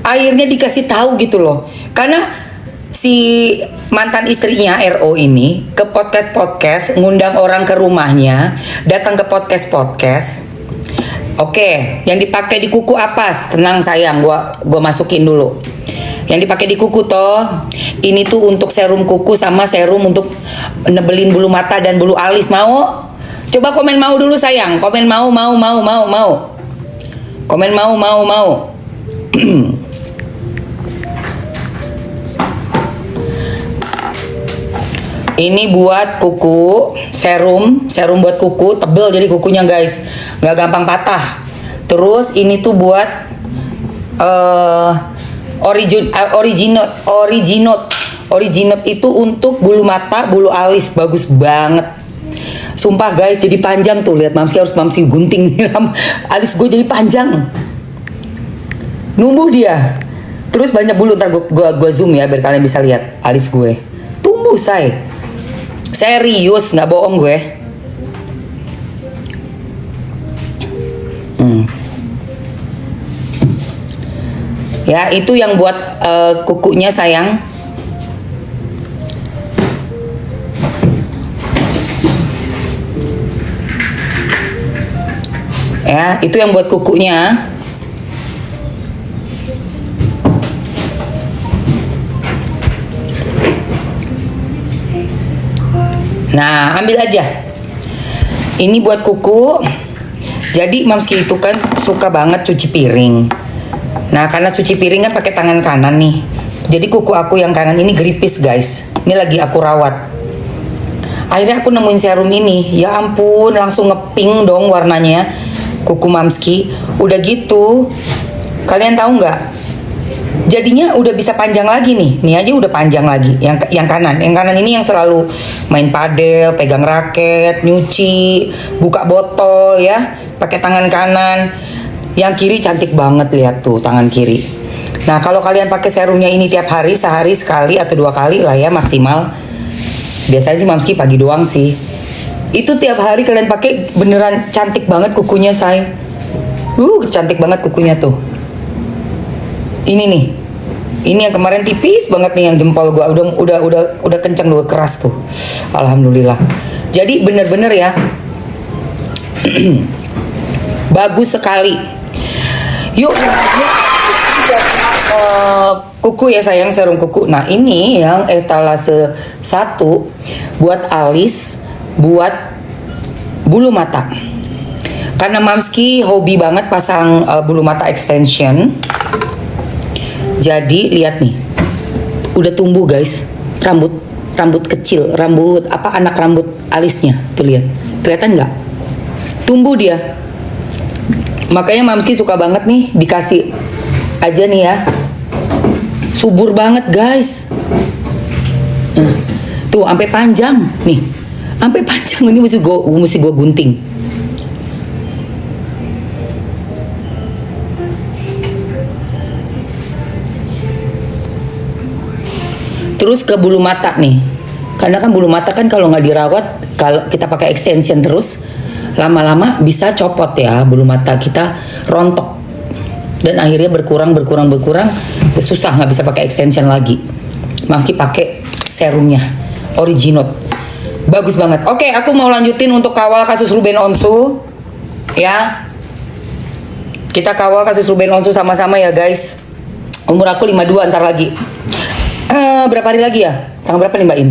akhirnya dikasih tahu gitu loh. Karena si mantan istrinya RO ini ke podcast ngundang orang ke rumahnya, datang ke podcast. Oke, yang dipakai di kuku apa? Tenang sayang, gua masukin dulu. Yang dipakai di kuku toh, ini tuh untuk serum kuku sama serum untuk nebelin bulu mata dan bulu alis. Mau? Coba komen mau dulu sayang. Komen mau. Komen mau. Ini buat kuku, serum buat kuku, tebel jadi kukunya guys, nggak gampang patah. Terus ini tuh buat Originate itu untuk bulu mata, bulu alis, bagus banget. Sumpah guys, jadi panjang tuh, lihat Mamski gunting alis gue jadi panjang. Numbuh dia. Terus banyak bulu, ntar gue zoom ya biar kalian bisa lihat alis gue. Tumbuh say. Serius, nggak bohong gue. Ya, itu yang buat kukunya sayang. Ya, itu yang buat kukunya. Nah, ambil aja. Ini buat kuku. Jadi Mamski itu kan suka banget cuci piring. Nah, karena cuci piring kan pakai tangan kanan nih. Jadi kuku aku yang kanan ini geripis guys. Ini lagi aku rawat. Akhirnya aku nemuin serum ini. Ya ampun, langsung ngepink dong warnanya. Kuku Mamski. Udah gitu, kalian tahu nggak? Jadinya udah bisa panjang lagi nih. Nih aja udah panjang lagi. Yang kanan ini yang selalu main padel, pegang raket, nyuci, buka botol ya, pakai tangan kanan. Yang kiri cantik banget, lihat tuh tangan kiri. Nah, kalau kalian pakai serumnya ini tiap hari, sehari sekali atau 2 kali lah ya maksimal. Biasanya sih Mamski pagi doang sih. Itu tiap hari kalian pakai beneran cantik banget kukunya, say. Cantik banget kukunya tuh. Ini nih. Ini yang kemarin tipis banget nih, yang jempol gua udah kenceng, udah keras tuh. Alhamdulillah. Jadi bener-bener ya. Bagus sekali. Yuk. Kuku ya sayang, serum kuku. Nah, ini yang etalase 1 buat alis, buat bulu mata. Karena Mamski hobi banget pasang bulu mata extension. Jadi lihat nih, udah tumbuh guys, rambut kecil, anak rambut alisnya, tuh lihat, kelihatan nggak? Tumbuh dia. Makanya Mamski suka banget nih dikasih aja nih ya, subur banget guys. Tuh sampai panjang nih, sampai panjang ini mesti gue gunting. Terus ke bulu mata nih, karena kan bulu mata kan kalau nggak dirawat, kalau kita pakai extension terus, lama-lama bisa copot ya, bulu mata kita rontok dan akhirnya berkurang, susah, nggak bisa pakai extension lagi. Mamski pakai serumnya Originate, bagus banget. Oke, aku mau lanjutin untuk kawal kasus Ruben Onsu ya. Kita kawal kasus Ruben Onsu sama-sama ya guys. Umur aku 52 ntar lagi. Berapa hari lagi ya? Tanggal berapa nih Mbak In?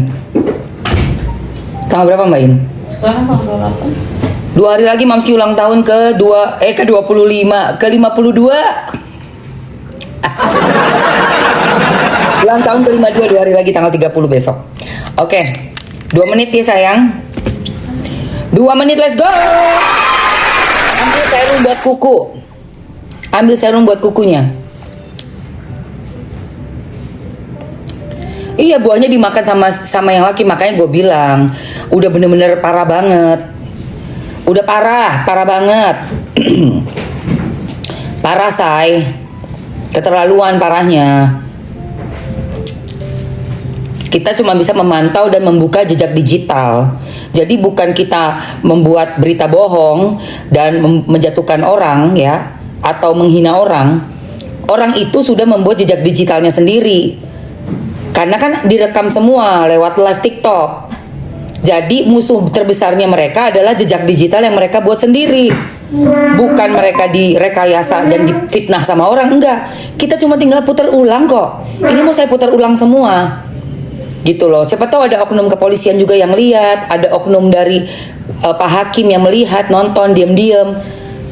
Tanggal berapa Mbak In? Sekarang tanggal 8. 2 hari lagi Mamski ulang tahun ke 25, ke 52. Ulang tahun ke 52, 2 hari lagi tanggal 30 besok. Oke. 2 menit ya sayang. 2 menit, let's go. Ambil serum buat kuku. Ambil serum buat kukunya. Iya, buahnya dimakan sama yang laki, makanya gue bilang udah bener-bener parah banget. Udah parah banget. Parah say. Keterlaluan parahnya. Kita cuma bisa memantau dan membuka jejak digital. Jadi bukan kita membuat berita bohong dan menjatuhkan orang ya, atau menghina orang. orang itu sudah membuat jejak digitalnya sendiri. Karena kan direkam semua lewat live TikTok. Jadi musuh terbesarnya mereka adalah jejak digital yang mereka buat sendiri. Bukan mereka direkayasa dan difitnah sama orang, enggak. Kita cuma tinggal putar ulang kok. Ini mau saya putar ulang semua. Gitu loh. Siapa tahu ada oknum kepolisian juga yang lihat, ada oknum dari Pak Hakim yang melihat, nonton diam-diam.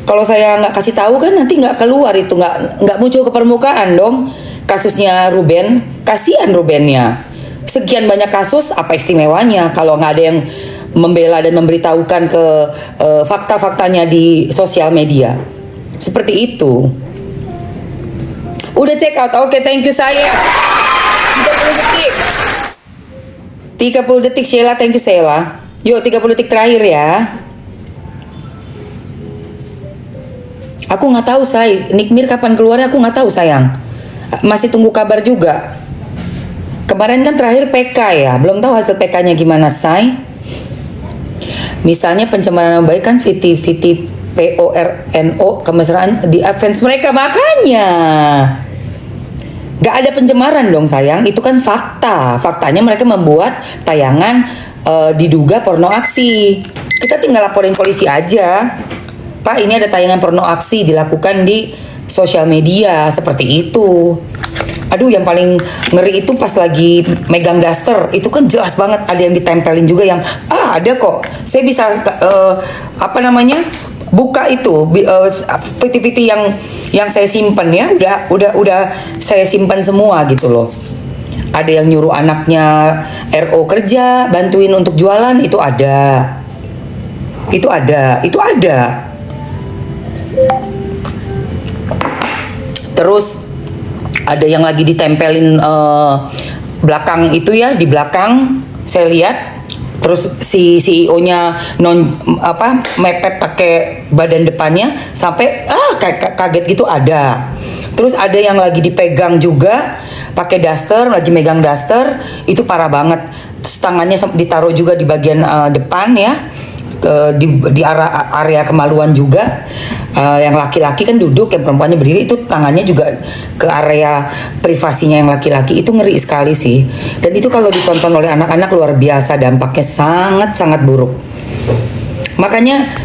Kalau saya nggak kasih tahu kan nanti nggak keluar itu, nggak muncul ke permukaan dong. Kasusnya Ruben, kasihan Rubennya. Sekian banyak kasus, apa istimewanya kalau nggak ada yang membela dan memberitahukan ke fakta-faktanya di sosial media. Seperti itu. Udah check out, oke, thank you saya. 30 detik. 30 detik Sheila, thank you Sheila. Yuk 30 detik terakhir ya. Aku nggak tahu say, Nikmir kapan keluarnya aku nggak tahu sayang. Masih tunggu kabar juga. Kemarin kan terakhir PK ya, belum tahu hasil PK-nya gimana say. Misalnya pencemaran nama baik kan VT PORNO kemesraan di fans mereka, makanya gak ada pencemaran dong sayang, itu kan fakta. Faktanya mereka membuat tayangan diduga porno aksi. Kita tinggal laporin polisi aja. Pak, ini ada tayangan porno aksi dilakukan di sosial media, seperti itu. Aduh, yang paling ngeri itu pas lagi megang daster, itu kan jelas banget ada yang ditempelin juga yang ada kok. Saya bisa buka itu VT-VT yang saya simpan ya, udah saya simpan semua gitu loh. Ada yang nyuruh anaknya RO kerja, bantuin untuk jualan, itu ada. Terus ada yang lagi ditempelin belakang itu ya, di belakang saya lihat. Terus si CEO-nya mepet pakai badan depannya sampai kaget gitu ada. Terus ada yang lagi dipegang juga pakai daster, lagi megang daster, itu parah banget. Terus tangannya ditaruh juga di bagian depan ya. Di area kemaluan juga. Yang laki-laki kan duduk, yang perempuannya berdiri, itu tangannya juga ke area privasinya yang laki-laki. Itu ngeri sekali sih. Dan itu kalau ditonton oleh anak-anak luar biasa, dampaknya sangat-sangat buruk. Makanya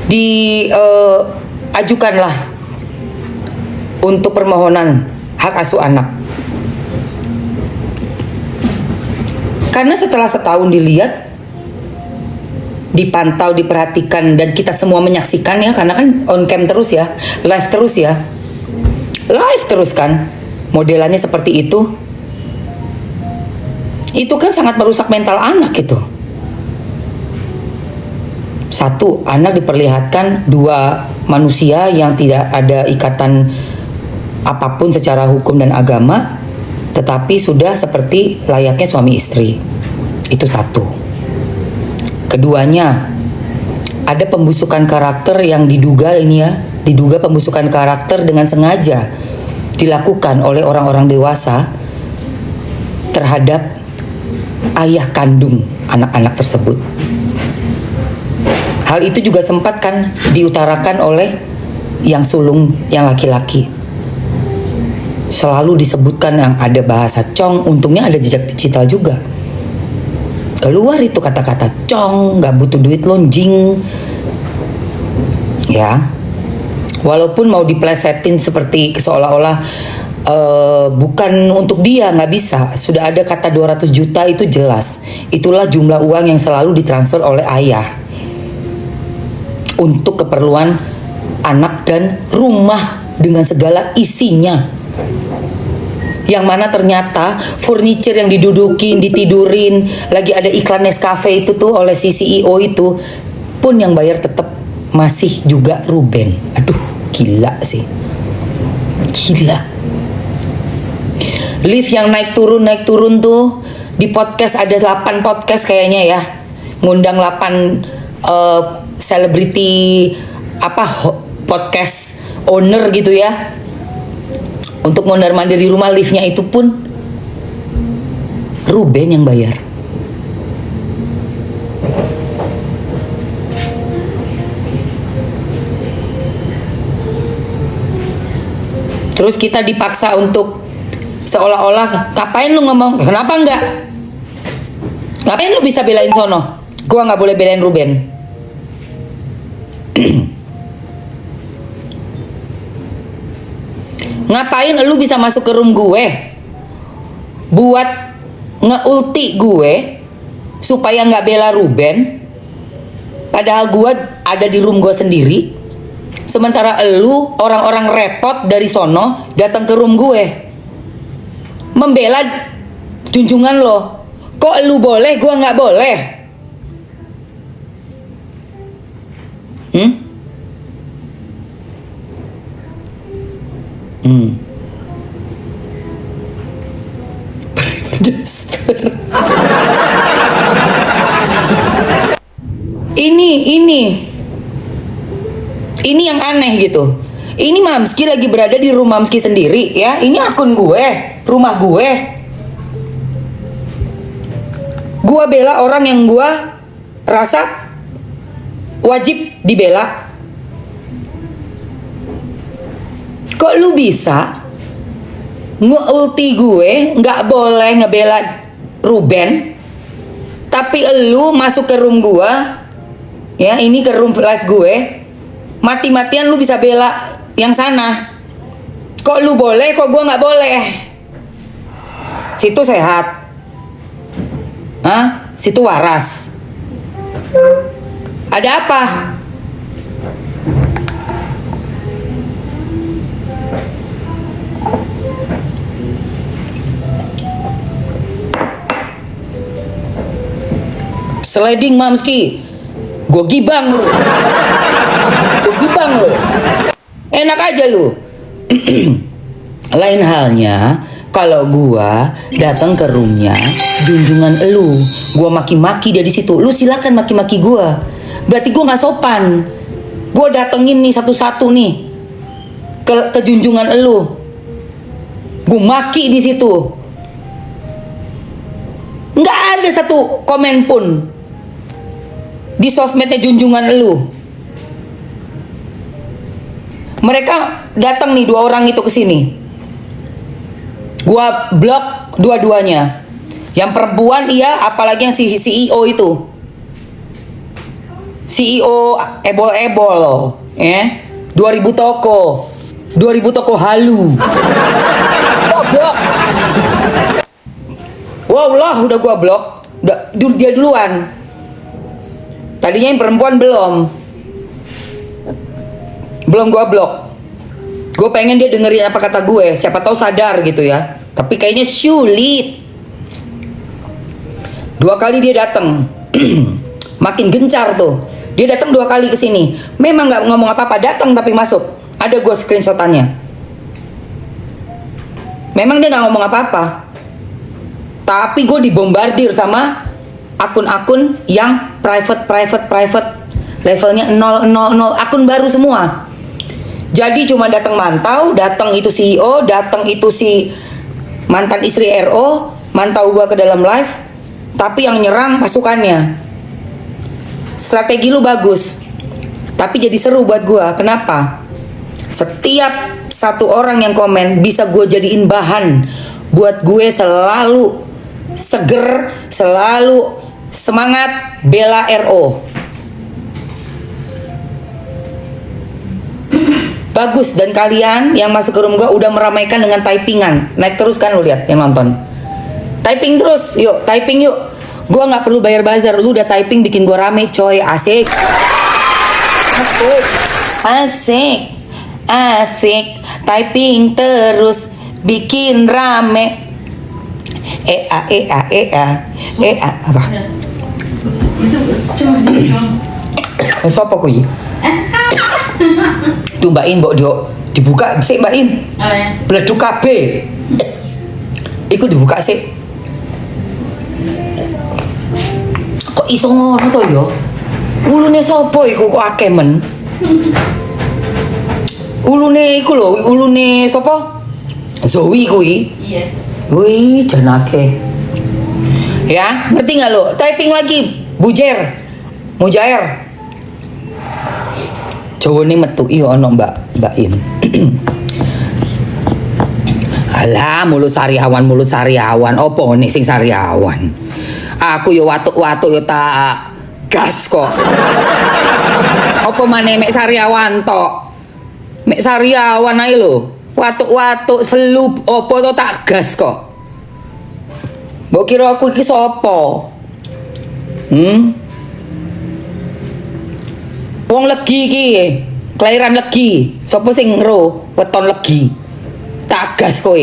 diajukanlah untuk permohonan hak asuh anak. Karena setelah setahun dilihat, dipantau, diperhatikan, dan kita semua menyaksikan ya, karena kan on cam terus ya, live terus kan, modelannya seperti itu kan sangat merusak mental anak gitu. Satu, anak diperlihatkan dua manusia yang tidak ada ikatan apapun secara hukum dan agama, tetapi sudah seperti layaknya suami istri. Itu satu. Keduanya, ada pembusukan karakter yang diduga pembusukan karakter dengan sengaja dilakukan oleh orang-orang dewasa terhadap ayah kandung anak-anak tersebut. Hal itu juga sempat kan diutarakan oleh yang sulung, yang laki-laki. Selalu disebutkan yang ada bahasa cong, untungnya ada jejak digital juga. Keluar itu kata-kata cong, gak butuh duit lonjing. Ya, walaupun mau diplesetin seperti seolah-olah bukan untuk dia, nggak bisa. Sudah ada kata 200 juta itu jelas. Itulah jumlah uang yang selalu ditransfer oleh ayah untuk keperluan anak dan rumah dengan segala isinya. Yang mana ternyata furniture yang didudukin, ditidurin, lagi ada iklan Nescafe itu tuh oleh si CEO itu pun yang bayar tetap masih juga Ruben. Aduh, gila sih. Gila. Lift yang naik turun tuh di podcast ada 8 podcast kayaknya ya. Ngundang 8 selebriti podcast owner gitu ya. Untuk mondar-mandir di rumah, liftnya itu pun Ruben yang bayar. Terus kita dipaksa untuk seolah-olah, ngapain lu ngomong? Kenapa enggak? Ngapain lu bisa belain sono? Gua nggak boleh belain Ruben. Ngapain lu bisa masuk ke room gue buat ngeulti gue supaya nggak bela Ruben, padahal gue ada di room gue sendiri. Sementara elu orang-orang repot dari sono datang ke room gue membela junjungan lo. Kok elu boleh, gue nggak boleh? Ini yang aneh gitu. Ini Mamski lagi berada di rumah Mamski sendiri ya. Ini akun gue, rumah gue. Gua bela orang yang gua rasa wajib dibela. Kok lu bisa nge-ulti gue nggak boleh ngebela Ruben, tapi elu masuk ke room gua, ya ini ke room live gue, mati-matian lu bisa bela yang sana. Kok lu boleh, kok gua nggak boleh? Situ sehat, situ waras. Ada apa? Sliding Mamski, gue gibang lu. Enak aja lu. Lain halnya kalau gua datang ke roomnya junjungan elu, gua maki-maki dia di situ, lu silakan maki-maki gua. Berarti gua nggak sopan. Gua datengin nih satu-satu nih ke junjungan elu, gua maki di situ. Nggak ada satu komen pun di sosmednya junjungan elu. Mereka datang nih 2 orang itu ke sini. Gua blok dua-duanya. Yang perempuan iya, apalagi yang si CEO itu. CEO ebol-ebol, ya. 2000 toko. 2000 toko halu. Gua blok. Wow lah, udah gua blok. Dia duluan. Tadinya yang perempuan belum gua blok. Gue pengen dia dengerin apa kata gue, siapa tahu sadar gitu ya. Tapi kayaknya sulit. 2 kali dia datang, makin gencar tuh. Dia datang 2 kali ke sini. Memang nggak ngomong apa-apa, datang tapi masuk. Ada gue screenshotannya. Memang dia nggak ngomong apa-apa, tapi gue dibombardir sama akun-akun yang private, levelnya 000, akun baru semua. Jadi cuma datang mantau, datang itu CEO, datang itu si mantan istri RO, mantau gua ke dalam live, tapi yang nyerang pasukannya. Strategi lu bagus, tapi jadi seru buat gua. Kenapa? Setiap satu orang yang komen bisa gua jadiin bahan buat gue selalu seger, selalu semangat bela RO. Bagus, dan kalian yang masuk ke room gue udah meramaikan dengan typingan. Naik terus kan, lu lihat yang nonton. Typing terus, yuk, typing yuk. Gue nggak perlu bayar buzzer, lu udah typing bikin gue rame, coy. Asik. Typing terus bikin rame. Apa? Itu cuma sih. Siapa kuy? Tuh Mbak In, mbok dibuka sih Mbak In. Bleduk kabeh. Iku dibuka sih. Kok iso ngono to ya? Ulune sapa iku kok akeh men? Ulune iku lho, ulune sapa? Zoe kuwi. Iya. Wih, janake. Ya, ngerti nggak lo? Typing lagi, Mujair. Jawane metu iyo ono Mbak In. Alah, mulut sariawan. Opo nih sing sariawan? Aku yo watuk-watuk yo tak gas kok. Opo maneh mek sariawan tok? Mek sariawan ae lho. Watuk-watuk flu opo to tak gas kok. Mbok kira aku iki sapa? Wong Legi iki, kelahiran Legi. Sapa sing ngro weton Legi? Tak gas kowe.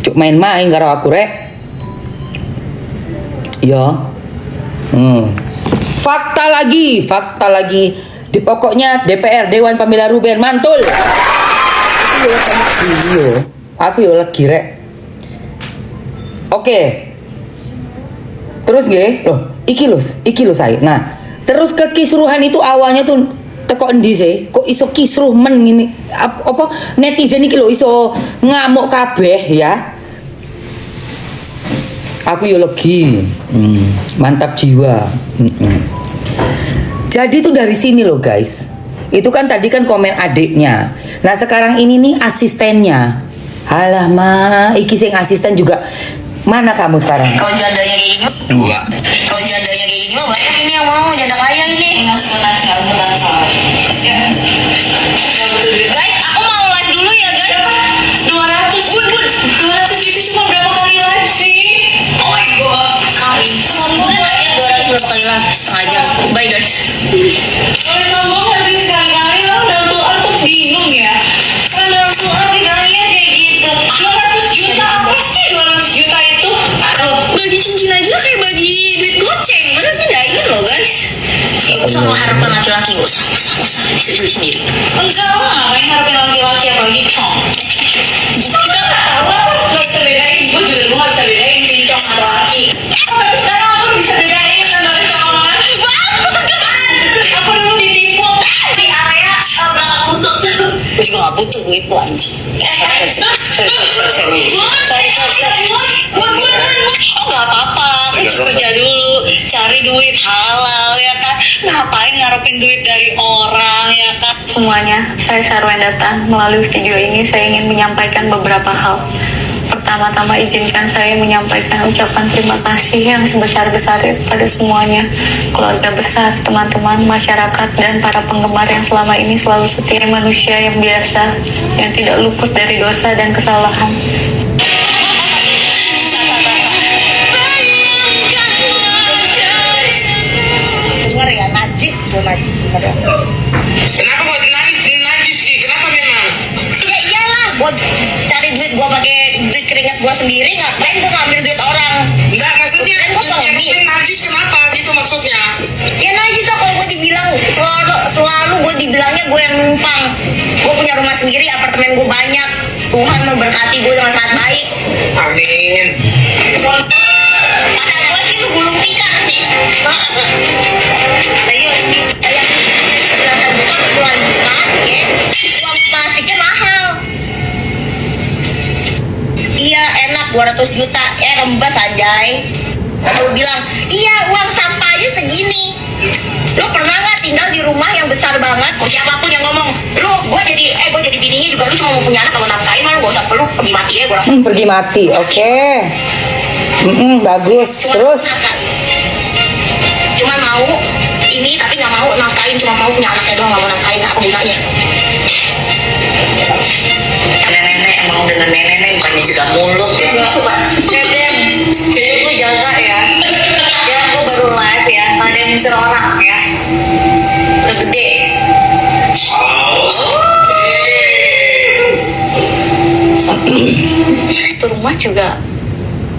Cuk main-main karo aku rek. Ya. Fakta lagi. Di pokoknya DPR Dewan Pembela Ruben mantul. Aku yo lagi rek. Oke. Terus nggih, loh, iki lho saya. Nah, terus kekisruhan itu awalnya tuh teko endi sih? Kok iso kisruh men ngene? Apa netizen iki lho iso ngamuk kabeh ya? Aku yo legi. Mantap jiwa. Jadi tuh dari sini loh guys. Itu kan tadi kan komen adiknya. Nah sekarang ini nih asistennya. Halah ma, iki sing asisten juga. Mana kamu sekarang? Kalau jandanya kayak gini, Dua. kalau jandanya kayak gini mah banyak ini yang mau janda kaya ini. Guys, aku mau live dulu ya guys. 200 bun 200 itu cuma berapa kali live sih? Oh my god, sekali. Sombong banget 200 berapa kali live? Setengah jam. Bye guys. Sombong gak sih sekali-kali lah udah tuh bingung ya. Kalau tuh tinggalnya kayak gitu. 200 juta apa sih 200 juta itu? Aduh, bagi cincin aja kayak bagi duit goceng. Mana tidak ingin loh guys. Ibu sama harapan laki-laki gak usah bisa beli sendiri. Enggak lah, ngapain harapin laki-laki apalagi cong. Kita nggak tahu lah, nggak bisa bedain. Gue juga dulu nggak bisa bedain si cong atau laki. Tapi sekarang aku bisa bedain antara cong sama laki. Aku dulu ditipu di area belakang butut. Gue juga nggak butuh duit lo anjing. Oh nggak apa-apa, kerja dulu, cari duit halal ya kan. Ngapain ngarepin duit dari orang ya kan. Semuanya, saya Sarwendata. Melalui video ini saya ingin menyampaikan beberapa hal. Pertama-tama izinkan saya menyampaikan ucapan terima kasih yang sebesar-besarnya pada semuanya, keluarga besar, teman-teman, masyarakat, dan para penggemar yang selama ini selalu setia manusia yang biasa, yang tidak luput dari dosa dan kesalahan. Dengar ya, najis bener ya. Kenapa buat najis sih? Kenapa memang? Ya iyalah, gue cari duit gue pakai duit keringat gue sendiri, ngapain gue ngambil duit orang? Enggak, maksudnya Kan gue yang najis kenapa gitu maksudnya? ya najis lah kalau gue dibilang selalu gue dibilangnya gue yang numpang. Gue punya rumah sendiri, apartemen gue banyak. Tuhan memberkati gue dengan sangat baik. Amin. Kata gue sih lu gulung tikar sih. Nah yuk, kayak belasan juta puluhan juta ya. Uang plastiknya mahal. Iya enak 200 juta ya rembes anjay. Lalu bilang iya uang sampah aja segini. Lo pernah nggak tinggal di rumah yang besar banget? Siapapun yang ngomong lo gue jadi bininya juga lo cuma mau punya anak kalau nafkain mah lo gak usah perlu pergi mati ya gue rasa. Pergi mati, oke. Bagus. Terus Cuma mau ini tapi nggak mau nafkain, cuma mau punya anaknya doang, nggak mau nafkain, apa gunanya? Nenek emang dengan nenek bukannya juga mulut ya. Dedem, mulut lu jaga ya. Ya aku baru live ya, ada yang ngusir orang ya. Udah gede. Itu rumah juga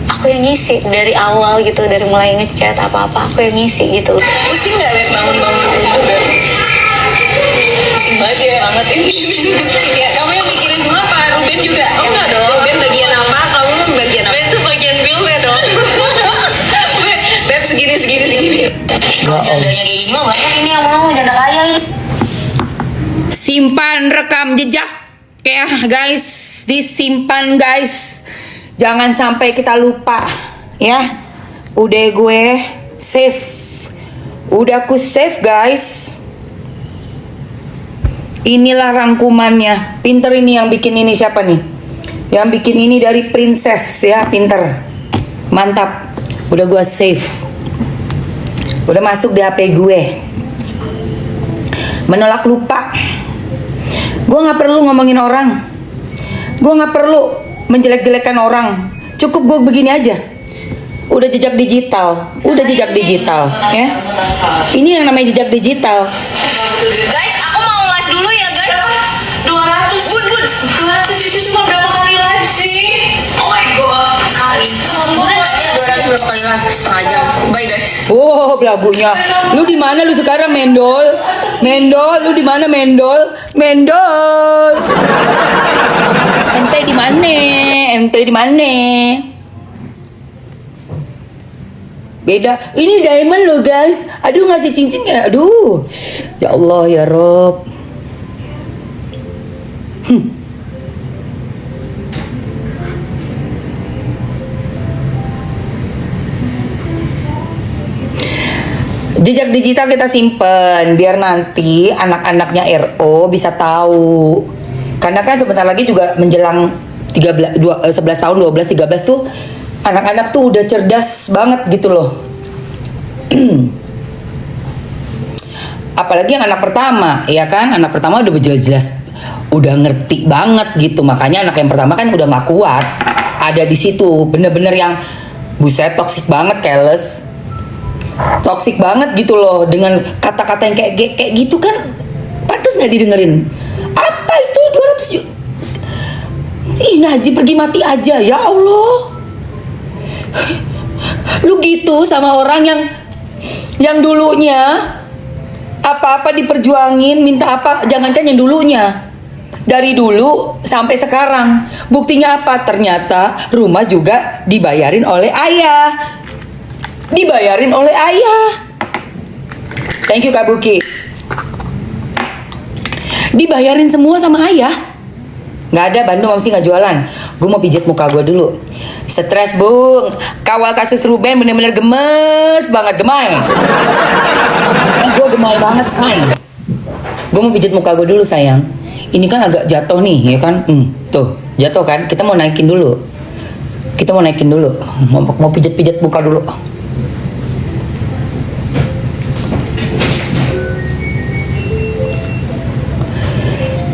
aku yang ngisi dari awal gitu, dari mulai ngechat apa-apa aku yang ngisi gitu. Pusing nggak Beb bangun-bangun rumah Beb? Pusing banget ya banget ini. Ya kamu yang mikirin semua apa? Ruben juga? Oh enggak dong. Ruben bagian apa? Kamu bagian apa? Ben tuh bagian filmnya dong. Beb segini. Kalau jandanya kayak gini mah banyak ini yang mau janda kaya ini. simpan rekam jejak ya guys, disimpan guys. Jangan sampai kita lupa ya. Udah gue save. Udah aku save guys. Inilah rangkumannya. Pinter ini yang bikin ini siapa nih? Yang bikin ini dari Princess ya, pinter. Mantap. Udah gue save. Udah masuk di HP gue. Menolak lupa. Gue gak perlu ngomongin orang. Gue gak perlu menjelek-jelekan orang. Cukup gue begini aja. Udah jejak digital. Udah jejak digital ya. Ini yang namanya jejak digital. Guys, aku mau live dulu ya guys. 200 bun 200 itu cuma berapa kali live sih? Oh my god, sekali. Udah nanya 200 berapa kali live? Setengah jam. Bye guys. Oh, belagunya. Lu di mana lu sekarang, Mendol? Mendol, lu di mana, Mendol? Mendol. Ente di mana? Ente di mana? Beda. Ini diamond loh, guys. Aduh, ngasih cincin ya. Aduh. Ya Allah, ya Rob. Jejak digital kita simpen biar nanti anak-anaknya RO bisa tahu. Karena kan sebentar lagi juga menjelang 11 tahun, 12, 13 tuh anak-anak tuh udah cerdas banget gitu loh. Apalagi yang anak pertama, ya kan? Anak pertama udah jelas-jelas udah ngerti banget gitu. Makanya anak yang pertama kan udah gak kuat. Ada di situ bener-bener yang buset toksik banget, careless. Toksik banget gitu loh, dengan kata-kata yang kayak gitu kan pantas nggak didengerin. Apa itu 200 juta? Ih, Najib pergi mati aja, ya Allah. Lu gitu sama orang yang dulunya apa-apa diperjuangin, minta apa, jangankan yang dulunya. Dari dulu sampai sekarang. Buktinya apa? Ternyata rumah juga dibayarin oleh ayah. Dibayarin oleh ayah. Thank you Kak Buki. Dibayarin semua sama ayah. Nggak ada Bandung mesti nggak jualan. Gue mau pijat muka gue dulu. Stres bung. Kawal kasus Ruben bener-bener gemes banget, gemay. Gue gemay banget sayang. Gue mau pijat muka gue dulu sayang. Ini kan agak jatuh nih ya kan. Tuh jatuh kan. Kita mau naikin dulu. Kita mau naikin dulu. Mau pijat-pijat muka dulu.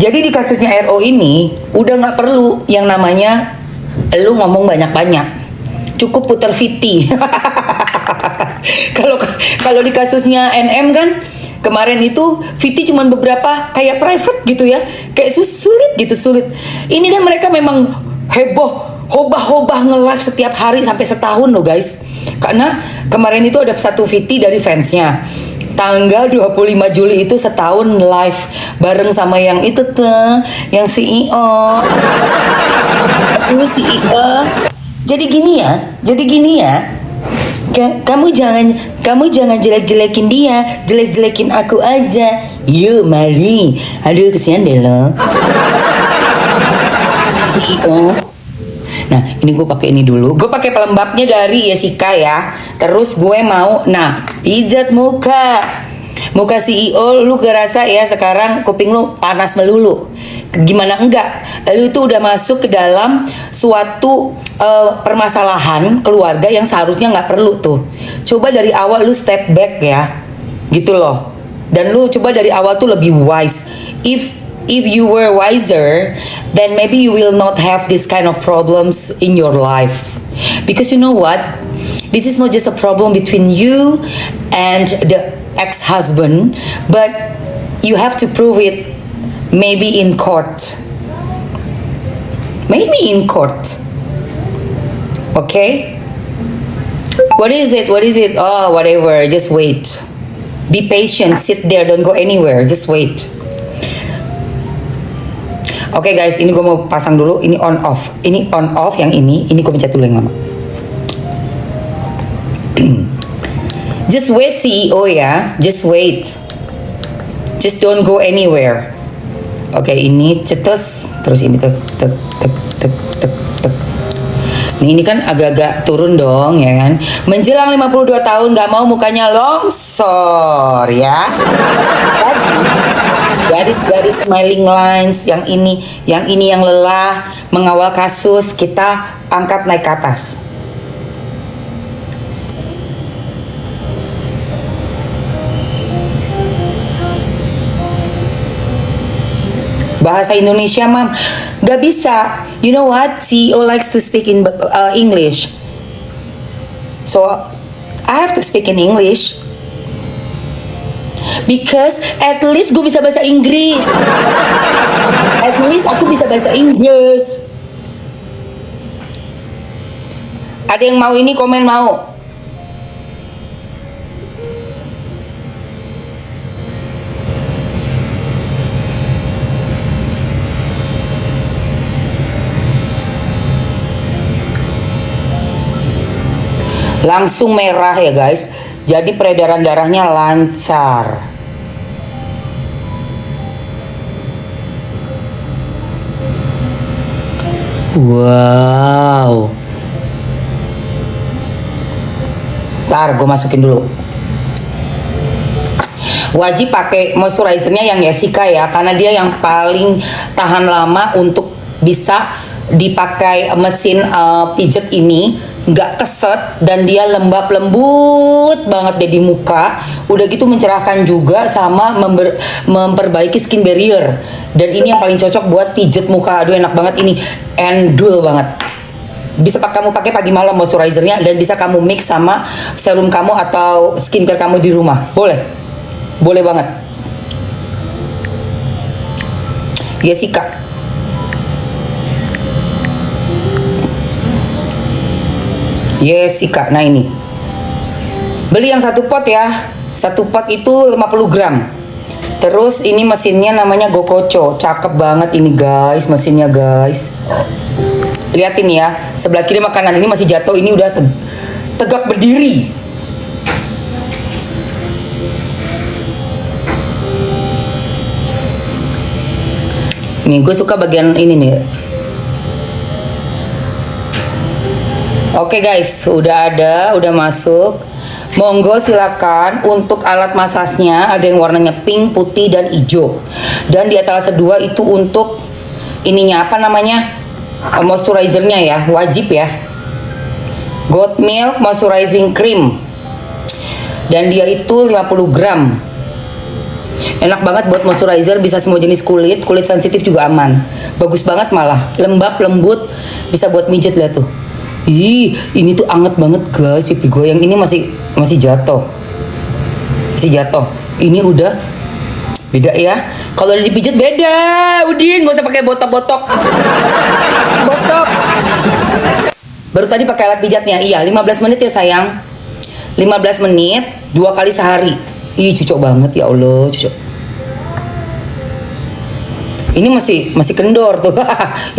Jadi di kasusnya RO ini udah nggak perlu yang namanya lu ngomong banyak-banyak, cukup putar VT. Kalau di kasusnya NM kan kemarin itu VT cuma beberapa kayak private gitu ya, kayak sulit. Ini kan mereka memang hobah nge-live setiap hari sampai setahun loh guys. Karena kemarin itu ada satu VT dari fansnya. Tanggal 25 Juli itu setahun live bareng sama yang itu tuh, yang CEO. Lu CEO. Jadi gini ya. Kamu jangan jelek-jelekin dia, jelek-jelekin aku aja. Yuk, mari. Aduh, kesian deh lo. CEO. Nah, ini gue pakai ini dulu. Gue pakai pelembabnya dari Jessica ya. Terus gue mau, pijat muka CEO. Lu kerasa ya sekarang kuping lu panas melulu. Gimana enggak? Lu itu udah masuk ke dalam suatu permasalahan keluarga yang seharusnya nggak perlu tuh. Coba dari awal lu step back ya, gitu loh. Dan lu coba dari awal tuh lebih wise. If you were wiser, then maybe you will not have this kind of problems in your life. Because you know what? This is not just a problem between you and the ex-husband, but you have to prove it maybe in court. Maybe in court. Okay? What is it? Oh, whatever. Just wait. Be patient. Sit there. Don't go anywhere. Just wait. Oke guys, ini gue mau pasang dulu. Ini on off. Ini on off yang ini. Ini gue pencet dulu yang lama. Just wait CEO ya. Just wait. Just don't go anywhere. Oke, ini cetus. Terus ini tek. Ini kan agak-agak turun dong ya kan. Menjelang 52 tahun gak mau mukanya longsor ya. Garis-garis smiling lines, yang ini yang lelah mengawal kasus, kita angkat naik ke atas. Bahasa Indonesia, Mam, gak bisa. You know what? CEO likes to speak in English, so I have to speak in English because at least gue bisa bahasa Inggris. At least aku bisa bahasa Inggris. Ada yang mau ini, komen mau. Langsung merah ya guys, jadi peredaran darahnya lancar. Wow. Ntar gue masukin dulu. Wajib pakai moisturizernya yang Jessica ya, karena dia yang paling tahan lama untuk bisa dipakai mesin pijet ini. Nggak keset dan dia lembut banget deh di muka. Udah gitu mencerahkan juga sama memperbaiki skin barrier. Dan ini yang paling cocok buat pijet muka. Aduh enak banget ini, endul banget. Bisa kamu pakai pagi malam moisturizernya, dan bisa kamu mix sama serum kamu atau skincare kamu di rumah. Boleh banget. Jessica. Jessica, nah ini beli yang satu pot ya, satu pot itu 50 gram. Terus ini mesinnya namanya Gokocho, cakep banget ini guys, mesinnya guys. Liatin ya, sebelah kiri makanan ini masih jatuh, ini udah tegak berdiri. Nih gue suka bagian ini nih. Oke guys, udah masuk. Monggo silakan. Untuk alat masasnya ada yang warnanya pink, putih, dan hijau. Dan di atas dua itu untuk ininya apa namanya, moisturizernya ya, wajib ya. Goat Milk Moisturizing Cream. Dan dia itu 50 gram. Enak banget buat moisturizer, bisa semua jenis kulit sensitif juga aman. Bagus banget malah, lembut, bisa buat mijet, lihat tuh. Ih, ini tuh anget banget guys, pipi gue yang ini masih jatuh. Ini udah beda ya. Kalau dipijit beda. Udin, gak usah pakai botok. Baru tadi pakai alat pijatnya. Iya, 15 menit ya sayang. 15 menit 2 kali sehari. Ih, cocok banget ya Allah, cocok. Ini masih kendor tuh.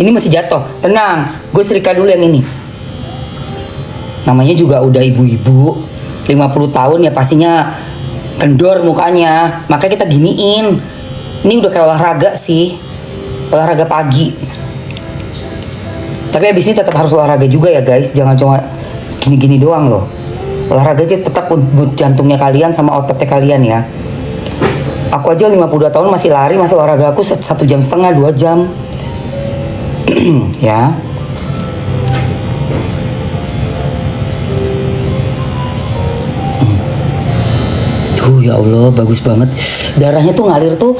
Ini masih jatuh. Tenang, gue setrika dulu yang ini. Namanya juga udah ibu-ibu 50 tahun ya, pastinya kendor mukanya. Makanya kita giniin. Ini udah kayak olahraga sih, olahraga pagi. Tapi abis ini tetap harus olahraga juga ya guys. Jangan cuma gini-gini doang loh. Olahraga aja tetap buat jantungnya kalian sama ototnya kalian ya. Aku aja 52 tahun masih lari, masih olahraga aku 1,5 jam, 2 jam. Ya. Ya Allah, bagus banget. Darahnya tuh ngalir tuh,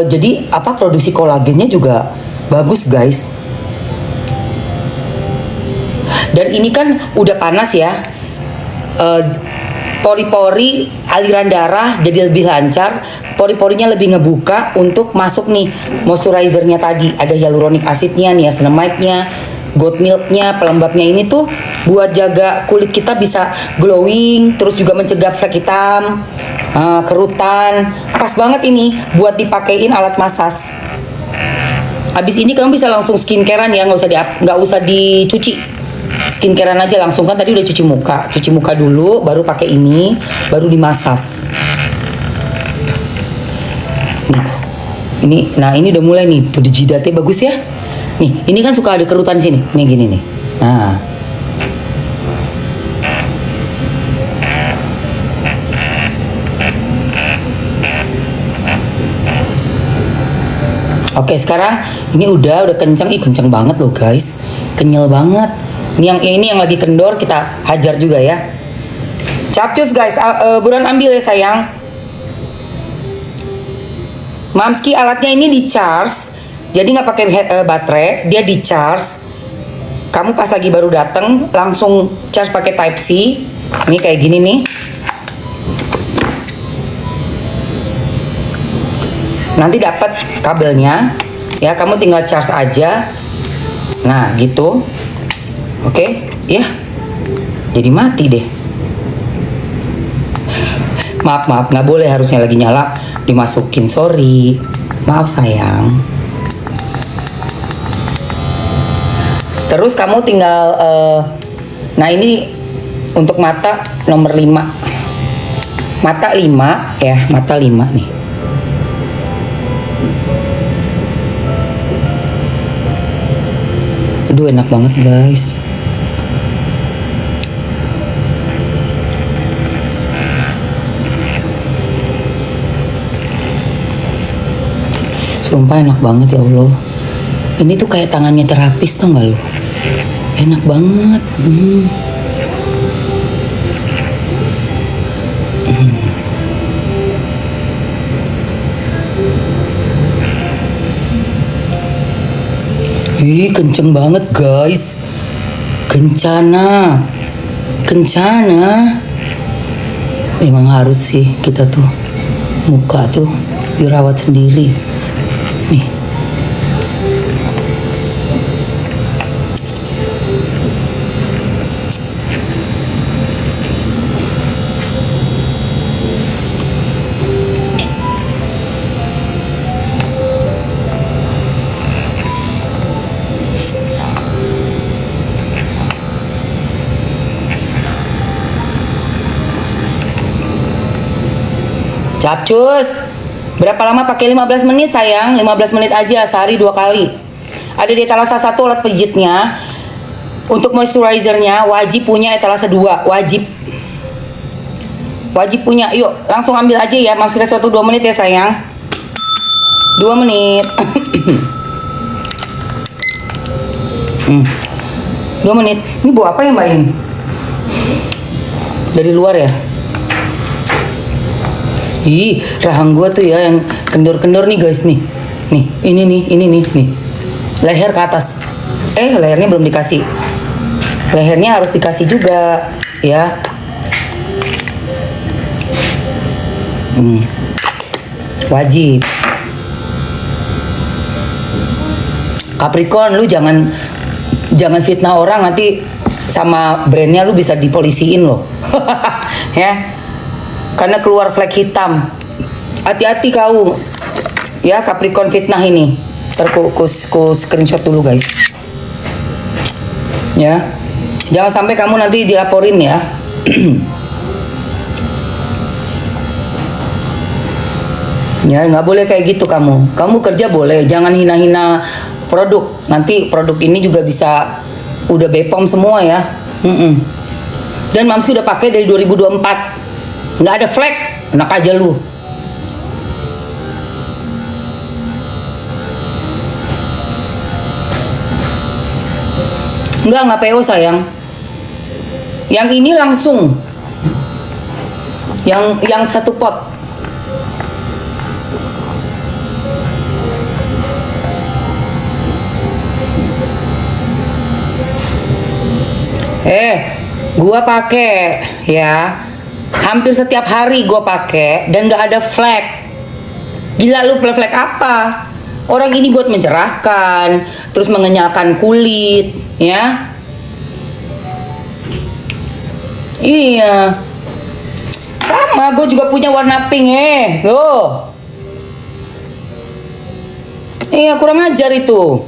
jadi apa, produksi kolagennya juga bagus guys. Dan ini kan udah panas ya, pori-pori aliran darah jadi lebih lancar, pori-porinya lebih ngebuka untuk masuk nih moisturizernya tadi. Ada hyaluronic acidnya, niacinamide-nya, goat milk-nya, pelembabnya. Ini tuh buat jaga kulit kita bisa glowing, terus juga mencegah flek hitam, kerutan. Pas banget ini buat dipakein alat masas. Habis ini kamu bisa langsung skincarean ya, nggak usah dicuci. Skincarean aja langsung, kan tadi udah cuci muka dulu, baru pakai ini, baru dimasas. Nah ini udah mulai nih, tuh di jidatnya bagus ya. Nih, ini kan suka ada kerutan di sini. Nih gini nih. Nah. Oke, sekarang ini udah kenceng. Ih, kenceng banget loh guys. Kenyal banget. Ini yang lagi kendor kita hajar juga ya. Capcus guys, buruan ambil ya sayang. Mamski alatnya ini di charge. Jadi nggak pakai baterai, dia di charge. Kamu pas lagi baru dateng langsung charge pakai Type C. Ini kayak gini nih. Nanti dapat kabelnya, ya kamu tinggal charge aja. Nah gitu, oke, ya. Jadi mati deh. Maaf, nggak boleh, harusnya lagi nyala dimasukin. Sorry, maaf sayang. Terus kamu tinggal, nah ini untuk mata nomor 5. Mata 5 ya, mata 5 nih. Aduh enak banget guys. Sumpah enak banget ya Allah. Ini tuh kayak tangannya terapis, tau gak lo? Enak banget. Ih, kenceng banget guys. Kencana. Memang harus sih kita tuh muka tuh dirawat sendiri. Nih. Capcus, berapa lama pakai 15 menit sayang? 15 menit aja, sehari 2 kali. Ada di etalase 1 alat pijitnya. Untuk moisturizernya wajib punya etalase 2, wajib punya. Yuk langsung ambil aja ya, Mams kasih waktu 2 menit ya sayang. 2 menit. 2 menit. Ini bau apa ya mbak ini? Dari luar ya? Ih, rahang gua tuh ya yang kendor-kendor nih guys nih. Nih, ini nih. Leher ke atas. Lehernya belum dikasih. Lehernya harus dikasih juga, ya. Wajib. Capricorn, lu jangan fitnah orang, nanti sama brandnya lu bisa dipolisiin loh. Ya. Karena keluar flag hitam. Hati-hati kau. Ya, Capricorn fitnah ini. Ku screenshot dulu guys. Ya. Jangan sampai kamu nanti dilaporin ya. Ya, nggak boleh kayak gitu kamu. Kamu kerja boleh, jangan hina-hina produk. Nanti produk ini juga bisa udah Bepom semua ya. Dan Mamski udah pakai dari 2024. Nggak ada flag, enak aja lu. Nggak PO sayang. Yang ini langsung. Yang 1 pot. Gua pakai ya. Hampir setiap hari gue pakai dan nggak ada flek. Gila lu, flek apa? Orang ini buat mencerahkan, terus mengenyalkan kulit, ya. Iya. Sama, gue juga punya warna pink loh. Iya, kurang ajar itu.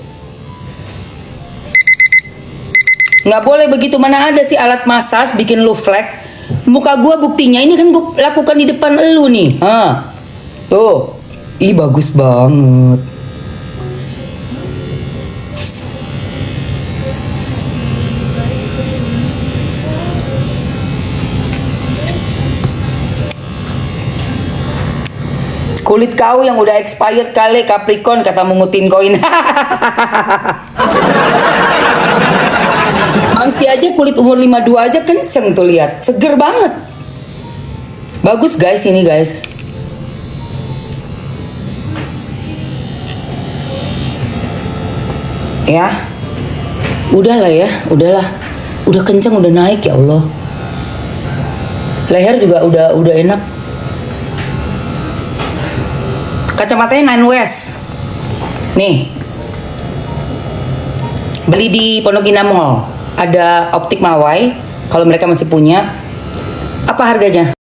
Nggak boleh begitu, mana ada sih alat massage bikin lu flek. Muka gue buktinya ini kan gue lakukan di depan elu nih. Tuh. Ih bagus banget. Kulit kau yang udah expired kali Capricorn kata mengutin koin. Mamski aja kulit umur 52 aja kenceng tuh lihat, seger banget. Bagus guys ini guys. Ya. Udahlah ya, udahlah. Udah kenceng, udah naik ya Allah. Leher juga udah enak. Kacamatanya Nine West. Nih. Beli di Pondok Indah Mall. Ada optik Mawai. Kalau mereka masih punya. Apa harganya?